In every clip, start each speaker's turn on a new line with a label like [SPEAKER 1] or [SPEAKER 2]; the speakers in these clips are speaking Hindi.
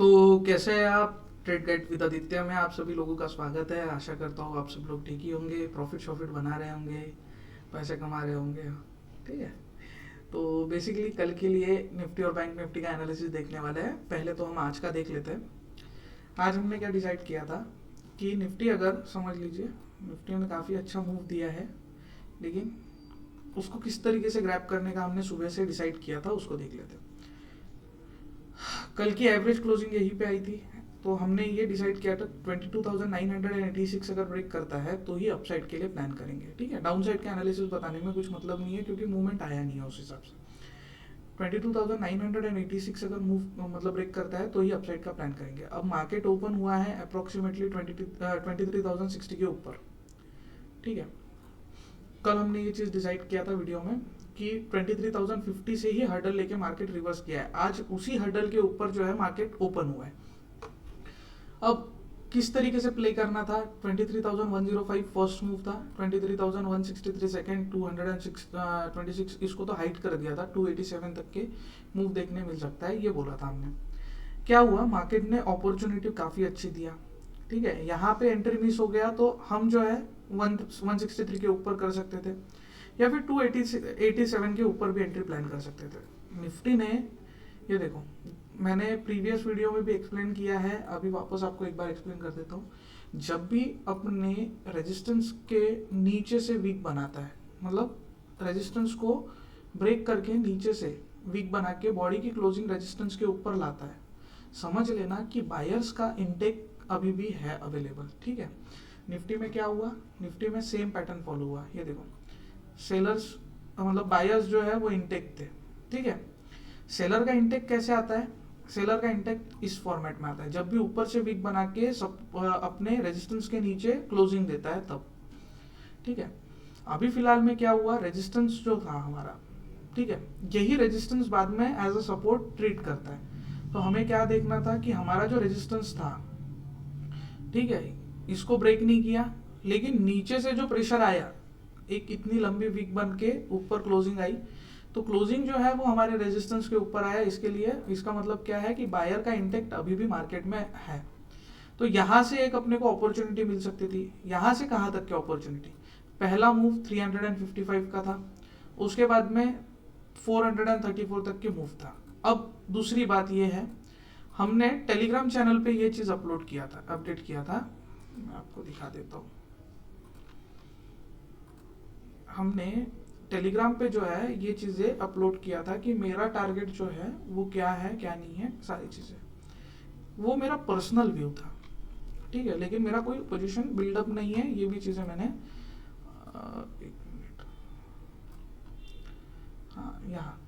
[SPEAKER 1] तो कैसे हैं आप? ट्रेड गाइड विद आदित्य में आप सभी लोगों का स्वागत है। आशा करता हूँ आप सब लोग ठीक ही होंगे, प्रॉफिट शॉफिट बना रहे होंगे, पैसे कमा रहे होंगे। ठीक है। तो बेसिकली कल के लिए निफ्टी और बैंक निफ्टी का एनालिसिस देखने वाले हैं। पहले तो हम आज का देख लेते हैं। आज हमने क्या डिसाइड किया था कि निफ्टी, अगर समझ लीजिए निफ्टी ने काफ़ी अच्छा मूव दिया है, लेकिन उसको किस तरीके से ग्रैब करने का हमने सुबह से डिसाइड किया था, उसको देख लेते हैं। कल की एवरेज क्लोजिंग यहीं पे आई थी, तो हमने ये डिसाइड किया था 22,986 अगर ब्रेक करता है तो ही अपसाइड के लिए प्लान करेंगे। ठीक है, डाउन साइड का एनालिसिस बताने में कुछ मतलब नहीं है क्योंकि मूवमेंट आया नहीं है उस हिसाब से। 22,986 अगर मूव मतलब ब्रेक करता है तो ही अपसाइड का प्लान करेंगे। अब मार्केट ओपन हुआ है अप्रोक्सीमेटली 23,060 के ऊपर। ठीक है, कल हमने ये चीज़ डिसाइड किया था वीडियो में कि 23,050 से ही हर्डल लेके मार्केट रिवर्स किया है। आज उसी हर्डल के ऊपर जो है मार्केट ओपन हुआ है। अब किस तरीके से प्ले करना था? 23,105 फर्स्ट मूव था, 23,163 सेकेंड, 226 इसको तो हाइट कर दिया था, 287 तक के मूव देखने मिल सकता है, ये बोला था हमने। क्या हुआ? मार्केट ने अपॉर्चुनिटी काफ़ी अच्छी दिया। ठीक है, यहाँ पे एंट्री मिस हो गया तो हम जो है 163 के ऊपर कर सकते थे, या फिर 287 के ऊपर भी एंट्री प्लान कर सकते थे। निफ्टी ने, ये देखो, मैंने प्रीवियस वीडियो में भी एक्सप्लेन किया है, अभी वापस आपको एक बार एक्सप्लेन कर देता हूँ। जब भी अपने रेजिस्टेंस के नीचे से वीक बनाता है, मतलब रेजिस्टेंस को ब्रेक करके नीचे से वीक बना के बॉडी की क्लोजिंग रेजिस्टेंस के ऊपर लाता है, समझ लेना कि बायर्स का इनटेक अभी भी है अवेलेबल। ठीक है, निफ्टी में क्या हुआ? निफ्टी में सेम पैटर्न फॉलो हुआ। ये देखो, सेलर्स मतलब बायर्स जो है वो इनटेक थे। ठीक है, सेलर का इंटेक कैसे आता है? सेलर का इंटेक इस फॉर्मेट में आता है, जब भी ऊपर से वीक बना के सब अपने रेजिस्टेंस के नीचे क्लोजिंग देता है तब। ठीक है, अभी फिलहाल में क्या हुआ? रेजिस्टेंस जो था हमारा, ठीक है, यही रेजिस्टेंस बाद में एज अ सपोर्ट ट्रीट करता है। तो हमें क्या देखना था कि हमारा जो रेजिस्टेंस था, ठीक है, इसको ब्रेक नहीं किया, लेकिन नीचे से जो प्रेशर आया, एक इतनी लंबी वीक बन के ऊपर क्लोजिंग आई, तो क्लोजिंग जो है वो हमारे रेजिस्टेंस के ऊपर आया। इसके लिए इसका मतलब क्या है कि बायर का इंटेक्ट अभी भी मार्केट में है। तो यहाँ से एक अपने को अपॉर्चुनिटी मिल सकती थी। यहाँ से कहाँ तक की अपॉर्चुनिटी? पहला मूव 355 का था, उसके बाद में 434 तक के मूव था। अब दूसरी बात यह है, हमने टेलीग्राम चैनल पे ये चीज़ अपलोड किया था, अपडेट किया था, मैं आपको दिखा देता हूँ। हमने टेलीग्राम पे जो है ये चीज़ें अपलोड किया था कि मेरा टारगेट जो है वो क्या है क्या नहीं है, सारी चीज़ें। वो मेरा पर्सनल व्यू था, ठीक है, लेकिन मेरा कोई पोजीशन बिल्डअप नहीं है। ये भी चीज़ें मैंने एक मिनट, हाँ, यहाँ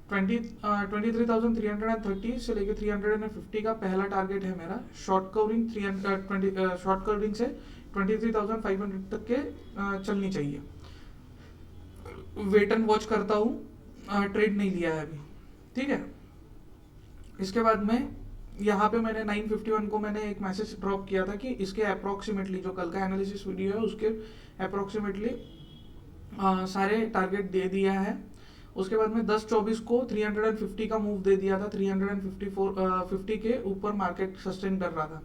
[SPEAKER 1] 23,330 से लेके 350 का पहला टारगेट है मेरा। शॉर्ट कवरिंग 320 शॉर्ट कवरिंग से 23,500 तक के चलनी चाहिए। वेट एंड वॉच करता हूँ, ट्रेड नहीं लिया है अभी। ठीक है, इसके बाद में यहाँ पे मैंने 951 को मैंने एक मैसेज ड्रॉप किया था कि इसके अप्रोक्सीमेटली, जो कल का एनालिसिस वीडियो है उसके अप्रोक्सीमेटली सारे टारगेट दे दिया है। उसके बाद में 10-24 को 350 का मूव दे दिया था, 350 के ऊपर मार्केट सस्टेन कर रहा था।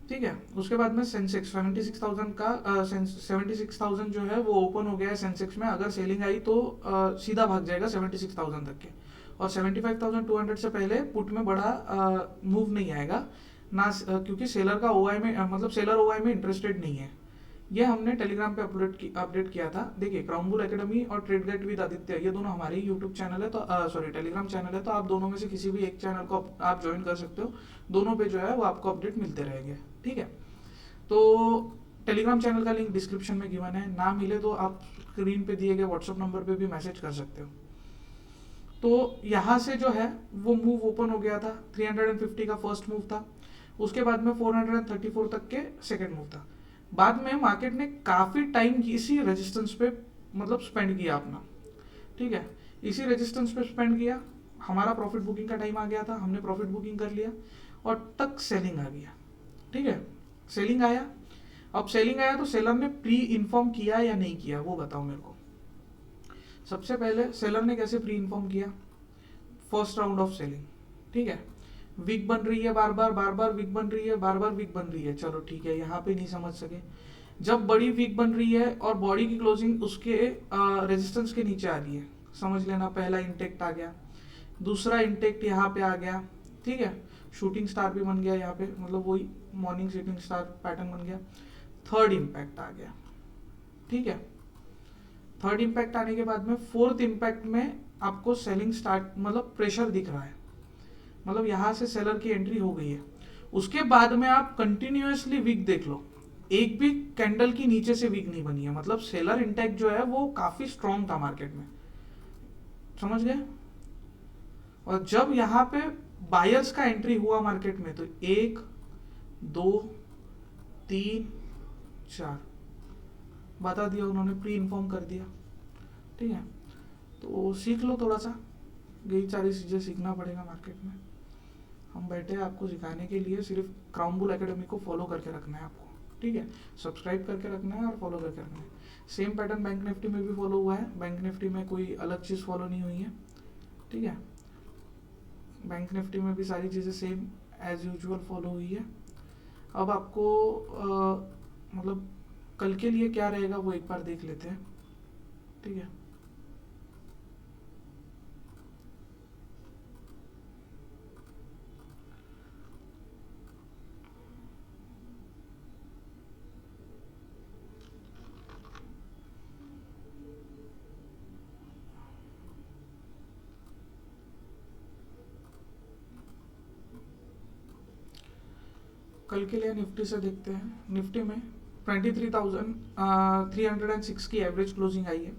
[SPEAKER 1] ठीक है, उसके बाद में सेंसेक्स 76,000 का 76,000 जो है वो ओपन हो गया है सेंसेक्स में। अगर सेलिंग आई तो सीधा भाग जाएगा 76,000 तक के, और 75,200 से पहले पुट में बड़ा मूव नहीं आएगा ना, क्योंकि सेलर का ओआई में मतलब सेलर ओआई में इंटरेस्टेड नहीं है। ये हमने टेलीग्राम पे अपडेट किया था। देखिए, क्राउन बुल एकेडमी और ट्रेड गाइड विद आदित्य, ये दोनों हमारी यूट्यूब चैनल है, तो सॉरी टेलीग्राम चैनल है, तो आप दोनों में से किसी भी एक चैनल को आप ज्वाइन कर सकते हो। दोनों पे जो है वो आपको अपडेट मिलते रहेंगे। ठीक है, तो टेलीग्राम चैनल का लिंक डिस्क्रिप्शन में गिवन है, ना मिले तो आप स्क्रीन पे दिए गए व्हाट्सअप नंबर पे भी मैसेज कर सकते हो। तो यहाँ से जो है वो मूव ओपन हो गया था, 350 का फर्स्ट मूव था, उसके बाद में 434 तक के सेकेंड मूव था। बाद में मार्केट ने काफ़ी टाइम इसी रेजिस्टेंस पे मतलब स्पेंड किया अपना। ठीक है, इसी रेजिस्टेंस पे स्पेंड किया, हमारा प्रॉफिट बुकिंग का टाइम आ गया था, हमने प्रॉफिट बुकिंग कर लिया, और तक सेलिंग आ गया। ठीक है, सेलिंग आया। अब सेलिंग आया तो सेलर ने प्री इन्फॉर्म किया या नहीं किया, वो बताओ मेरे को। सबसे पहले सेलर ने कैसे प्री इन्फॉर्म किया? First round of selling. ठीक है, वीक बन रही है, बार बार बार बार वीक बन रही है, बार बार वीक बन रही है, चलो ठीक है, यहाँ पे नहीं समझ सके। जब बड़ी वीक बन रही है और बॉडी की क्लोजिंग उसके रेजिस्टेंस के नीचे आ रही है, समझ लेना पहला इंटेक्ट आ गया, दूसरा इंटेक्ट यहाँ पे आ गया, ठीक है, शूटिंग स्टार भी बन गया यहाँ पे, मतलब वही मॉर्निंग शूटिंग स्टार पैटर्न बन गया। थर्ड इम्पैक्ट आ गया, ठीक है, थर्ड इम्पैक्ट आने के बाद में फोर्थ इम्पैक्ट में आपको सेलिंग स्टार्ट, मतलब प्रेशर दिख रहा है, मतलब यहाँ से सेलर की एंट्री हो गई है। उसके बाद में आप कंटिन्यूअसली वीक देख लो, एक भी कैंडल की नीचे से वीक नहीं बनी है, मतलब सेलर इंटेक्ट जो है वो काफी स्ट्रॉन्ग था मार्केट में, समझ गए। और जब यहाँ पे बायर्स का एंट्री हुआ मार्केट में, तो 1 2 3 4 बता दिया उन्होंने, प्री इन्फॉर्म कर दिया, ठीक है। तो सीख लो थोड़ा सा, यही सारी चीज़ें सीखना पड़ेगा मार्केट में। हम बैठे हैं आपको सिखाने के लिए, सिर्फ क्राउन बुल एकेडमी को फॉलो करके रखना है आपको, ठीक है, सब्सक्राइब करके रखना है और फॉलो करके रखना है। सेम पैटर्न बैंक निफ्टी में भी फॉलो हुआ है, बैंक निफ्टी में कोई अलग चीज़ फॉलो नहीं हुई है, ठीक है। बैंक निफ्टी में भी सारी चीज़ें सेम एज यूजुअल फॉलो हुई है। अब आपको मतलब कल के लिए क्या रहेगा वो एक बार देख लेते हैं, ठीक है। कल के लिए निफ्टी से देखते हैं। निफ्टी में 23,306 की एवरेज क्लोजिंग आई है।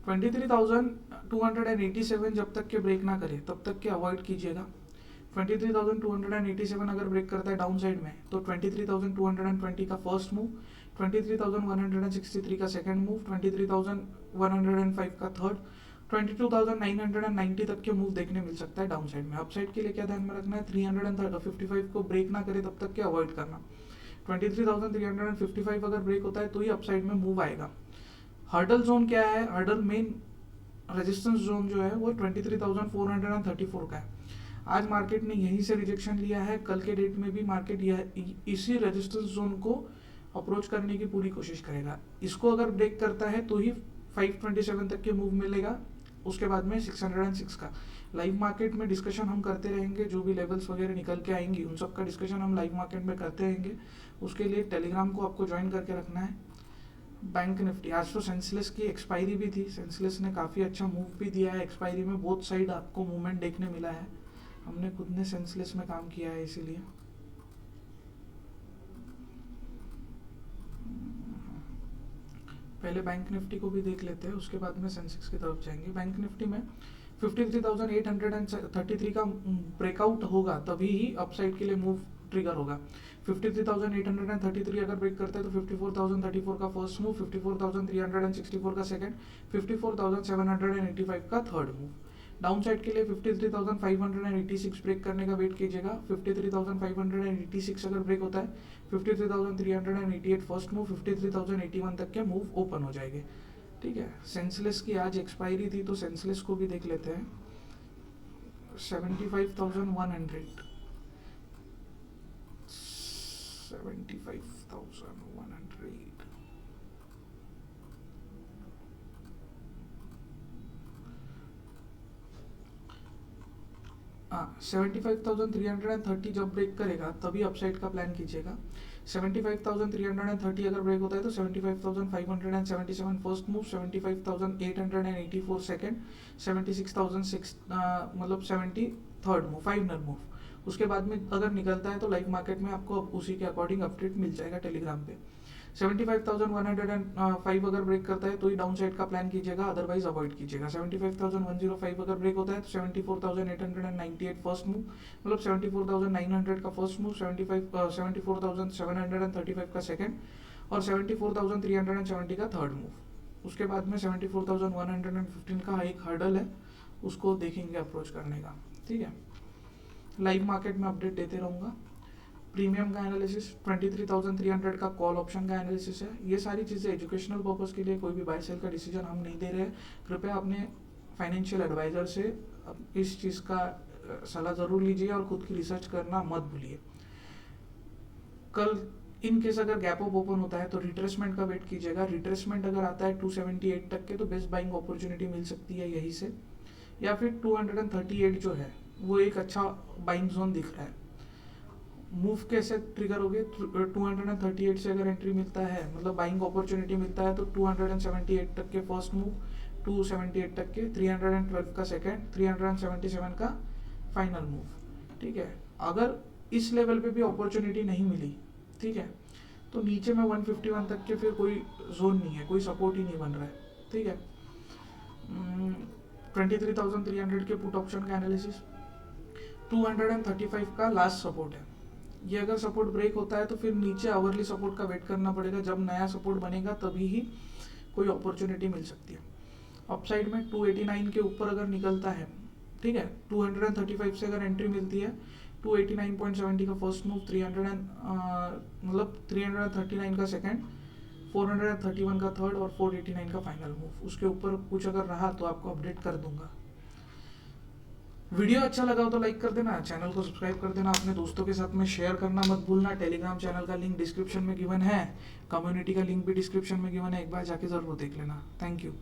[SPEAKER 1] 23,287 जब तक के ब्रेक ना करे तब तक के अवॉइड कीजिएगा। 23,287 अगर ब्रेक करता है डाउन साइड में, तो 23,220 का फर्स्ट मूव, 23,163 का सेकंड मूव, 23,105 का थर्ड, 22,990 तक के मूव देखने मिल सकता है डाउन साइड में। अप साइड के लिए क्या ध्यान में रखना है, 355 को ब्रेक ना करे तब तक के अवॉइड करना। 23,355 अगर ब्रेक होता है तो ही अप साइड में मूव आएगा। हर्डल जोन क्या है, हर्डल मेन रेजिस्टेंस जोन जो है वो 23,434 का है। आज मार्केट ने यहीं से रिजेक्शन लिया है, कल के डेट में भी मार्केट इसी रेजिस्टेंस जोन को अप्रोच करने की पूरी कोशिश करेगा। इसको अगर ब्रेक करता है तो ही 527 तक के मूव मिलेगा, उसके बाद में 606 का। लाइव मार्केट में डिस्कशन हम करते रहेंगे, जो भी लेवल्स वगैरह निकल के आएंगी उन सब का डिस्कशन हम लाइव मार्केट में करते रहेंगे। उसके लिए टेलीग्राम को आपको ज्वाइन करके रखना है। बैंक निफ्टी आज तो सेंसलेस की एक्सपायरी भी थी, सेंसलेस ने काफ़ी अच्छा मूव भी दिया है एक्सपायरी में, बोथ साइड आपको मूवमेंट देखने मिला है। हमने खुद ने सेंसलेस में काम किया है इसीलिए। पहले बैंक निफ्टी को भी देख लेते हैं, उसके बाद में सेंसेक्स की तरफ जाएंगे। बैंक निफ्टी में 53,833 का ब्रेकआउट होगा तभी ही अपसाइड के लिए मूव ट्रिगर होगा। 53,833 अगर ब्रेक करता है तो 54,034 का फर्स्ट मूव, 54,364 का सेकंड, 54,785 का थर्ड मूव। डाउन साइड के लिए 53,586 ब्रेक करने का वेट कीजिएगा। 53,586 अगर ब्रेक होता है, 53,388 फर्स्ट मूव, 53,081 तक के मूव ओपन हो जाएंगे, ठीक है। सेंसलेस की आज एक्सपायरी थी तो सेंसलेस को भी देख लेते हैं। 75,100 75,330 जब ब्रेक करेगा तभी अपसाइड का प्लान कीजिएगा। 75,330 अगर ब्रेक होता है तो 75,577 फर्स्ट मूव, 75,884 सेकंड, 76,006 मतलब 70 थर्ड मूव, फाइनल मूव। उसके बाद में अगर निकलता है तो लाइव मार्केट में आपको उसी के अकॉर्डिंग अपडेट मिल जाएगा टेलीग्राम पे। 75,105 अगर ब्रेक करता है तो ही डाउन साइड का प्लान कीजिएगा, अदरवाइज अवॉइड कीजिएगा। 75,105 अगर ब्रेक होता है तो 74,898 फर्स्ट मूव, मतलब 74,900 का फर्स्ट मूव, 74,735 का सेकंड और 74,370 का थर्ड मूव। उसके बाद में 74,115 का एक हर्डल है, उसको देखेंगे अप्रोच करने का, ठीक है। लाइव मार्केट में अपडेट देते रहूँगा। प्रीमियम का एनालिसिस 23,300 का कॉल ऑप्शन का एनालिसिस है। ये सारी चीज़ें एजुकेशनल पर्पस के लिए, कोई भी बाय सेल का डिसीजन हम नहीं दे रहे हैं। कृपया अपने फाइनेंशियल एडवाइजर से इस चीज़ का सलाह ज़रूर लीजिए और खुद की रिसर्च करना मत भूलिए। कल इन केस अगर गैप अप ओपन होता है तो रिट्रेसमेंट का वेट कीजिएगा। रिट्रेसमेंट अगर आता है 278 तक के तो बेस्ट बाइंग अपॉर्चुनिटी मिल सकती है यहीं से, या फिर 238 जो है वो एक अच्छा बाइंग जोन दिख रहा है। मूव कैसे ट्रिगर हो गए, 238 से अगर एंट्री मिलता है मतलब बाइंग अपॉर्चुनिटी मिलता है तो 278 तक के फर्स्ट मूव, 278 तक के, 312 का सेकंड, 377 का फाइनल मूव। ठीक है, अगर इस लेवल पे भी अपॉर्चुनिटी नहीं मिली, ठीक है, तो नीचे में 151 तक के फिर कोई जोन नहीं है, कोई सपोर्ट ही नहीं बन रहा है। ठीक है, 23,300 के पुट ऑप्शन का एनालिसिस, 235 का लास्ट सपोर्ट है। ये अगर सपोर्ट ब्रेक होता है तो फिर नीचे आवरली सपोर्ट का वेट करना पड़ेगा। जब नया सपोर्ट बनेगा तभी ही कोई अपॉर्चुनिटी मिल सकती है। अपसाइड में 289 के ऊपर अगर निकलता है, ठीक है, 235 से अगर एंट्री मिलती है, 289.70 का फर्स्ट मूव, 339 का सेकंड, 431 का थर्ड और 489 का फाइनल मूव। उसके ऊपर कुछ अगर रहा तो आपको अपडेट कर दूंगा। वीडियो अच्छा लगा हो तो लाइक कर देना, चैनल को सब्सक्राइब कर देना, अपने दोस्तों के साथ में शेयर करना मत भूलना। टेलीग्राम चैनल का लिंक डिस्क्रिप्शन में गिवन है, कम्युनिटी का लिंक भी डिस्क्रिप्शन में गिवन है, एक बार जाके जरूर देख लेना। Thank you.